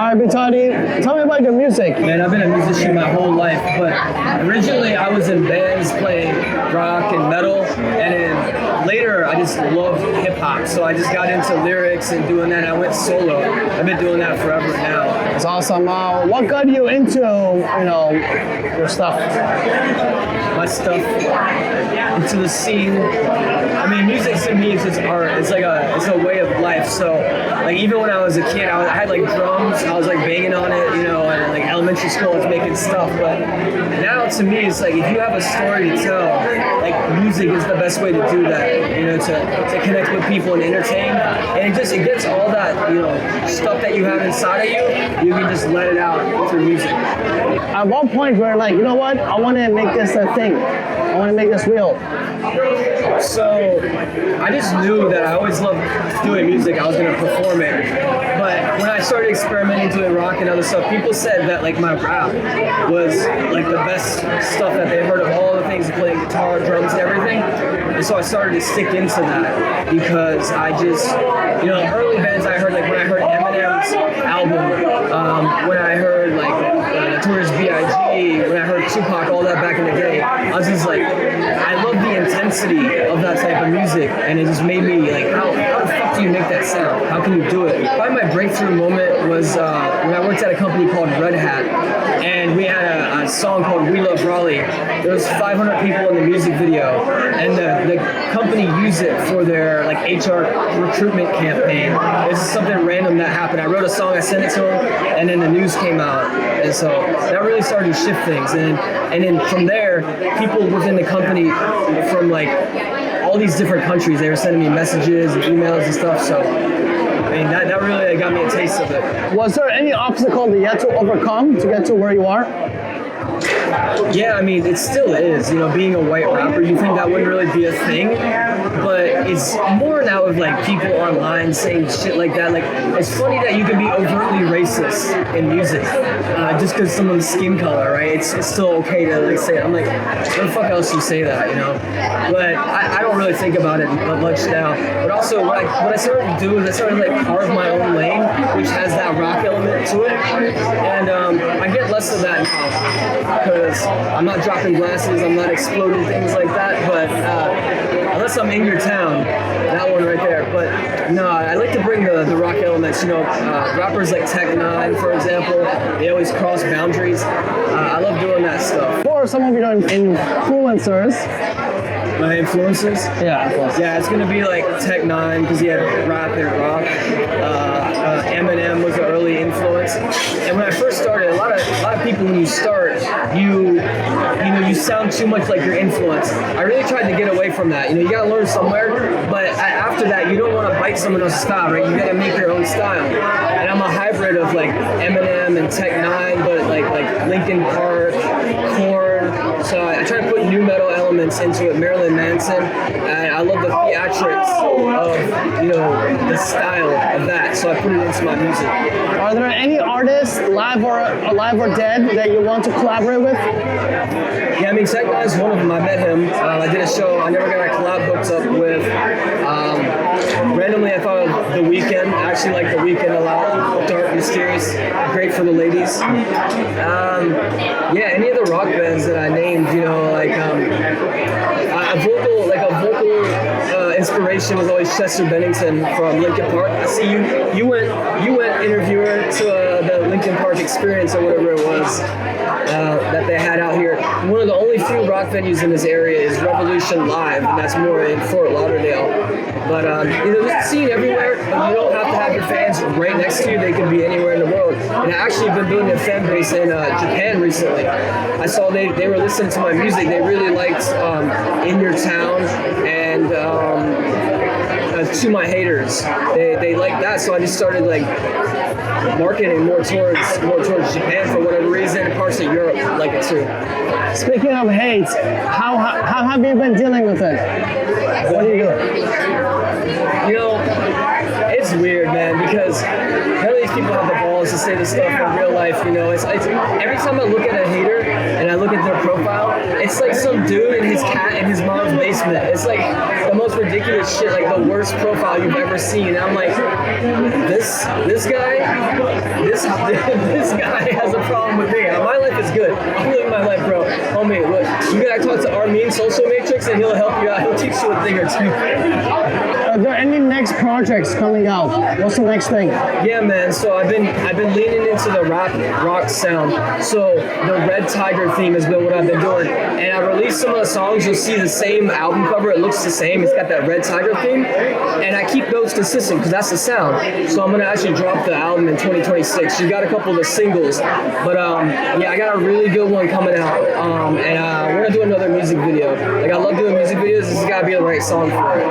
right, Vitali, tell me about your music. Man, I've been a musician my whole life, but originally I was in bands playing rock and metal, and then later I just loved hip hop, so I just got into lyrics and doing that. I went solo. I've been doing that forever now. It's awesome. What got you into, your stuff? My stuff into the scene. I mean, music to me is just art. It's a way of life. So, like even when I was a kid, I had like drums. I was like banging on it, and like elementary school, I was making stuff. But now to me, it's like if you have a story to tell, like music is the best way to do that. To connect with people and entertain. And it gets all that stuff that you have inside of you. You can just let it out through music. At one point, we're like, you know what? I want to make this a thing. I want to make this real. So I just knew that I always loved doing music. I was going to perform it. But when I started experimenting doing rock and other stuff, people said that like my rap was like the best stuff that they heard of all the things, playing guitar, drums, and everything. And so I started to stick into that because I just, early bands I heard, like when I heard Eminem's album, when I heard like Notorious B.I.G., when I heard Tupac, all that back in the day, I was just like, I love the intensity of that type of music, and it just made me like, how the fuck do you make that sound? How can you do it? Probably my breakthrough moment was when I worked at a company called Red Hat, and we had a song called We Love Raleigh. There was 500 people in the music video, and the company used it for their like HR recruitment campaign. It's something random that happened. I wrote a song, I sent it to them, and then the news came out, and so that really started to shift things. And then from there, people within the company from like all these different countries, they were sending me messages and emails and stuff. So I mean, that really got me a taste of it. Was there any obstacle that you had to overcome to get to where you are? Yeah, I mean, it still is. Being a white rapper, you think that wouldn't really be a thing, but it's more now of like people online saying shit like that. Like, it's funny that you can be overtly racist in music just because someone's skin color, right? It's still okay to like say it. I'm like, what the fuck else you say that, But I don't really think about it much now. But also, what I started to do is I started to like carve my own lane, which has that rock element to it, and I get less of that now. Because I'm not dropping glasses, I'm not exploding things like that, but unless I'm in your town, that one right there. But no, I like to bring the rock elements. Rappers like Tech-N9ne, for example, they always cross boundaries. I love doing that stuff. Who are some of your influencers? My influences? Yeah. Yeah, it's gonna be like Tech-N9ne because he had rap and rock. Eminem was an early influence. And when I first started, a lot of people, when you start, you sound too much like your influence. I really tried to get away from that. You gotta learn somewhere, but after that, you don't want to bite someone else's style, right? You gotta make your own style. And I'm a hybrid of like Eminem and Tech-N9ne, but like Linkin Park, Korn. So I try to put new metal elements into it. Marilyn Manson. And I love the theatrics of the style of that. So I put it into my music. Are there any artists, live or dead, that you want to collaborate with? Yeah, I mean, Tech-N9ne is one of them. I met him. I did a show. I never got a collab hooked up with. Randomly, I thought of The Weeknd. I actually like The Weeknd a lot. Dark, mysterious, great for the ladies. Yeah, any of the rock bands that I named, like a vocal inspiration was always Chester Bennington from Linkin Park. I see you went interviewer to the Linkin Park Experience or whatever it was that they had out here. One of the only few rock venues in this area is Revolution Live, and that's more in Fort Lauderdale. But there's a scene everywhere, but you don't have to have your fans right next to you. They can be anywhere in the world. And I actually been building a fan base in Japan recently. I saw they were listening to my music. They really liked In Your Town and To My Haters. They liked that, so I just started like marketing more towards Japan for whatever reason, and parts of Europe like it too. Speaking of hate, how have you been dealing with it? What do you do? It's weird, man, because none of these people have the balls balls to say this stuff in real life. You know, it's every time I look at a hater and I look at their profile, it's like some dude and his cat in his mom's basement. It's like the most ridiculous shit, like the worst profile you've ever seen. And I'm like, this guy, this guy has a problem with me. My life is good. I'm living my life, bro. Homie, look, you gotta talk to Armin, Social Matrix, and he'll help you out. He'll teach you a thing or two. Are there any next projects coming out? What's the next thing? Yeah, man. So I've been leaning into the rock sound. So the Red Tiger theme has been what I've been doing. And I released some of the songs. You'll see the same album cover. It looks the same. It's got that Red Tiger theme. And I keep those consistent because that's the sound. So I'm gonna actually drop the album in 2026. You got a couple of the singles, but yeah, I got a really good one coming out. And we're gonna do another music video. Like I love doing music videos. This has gotta be the right song for it.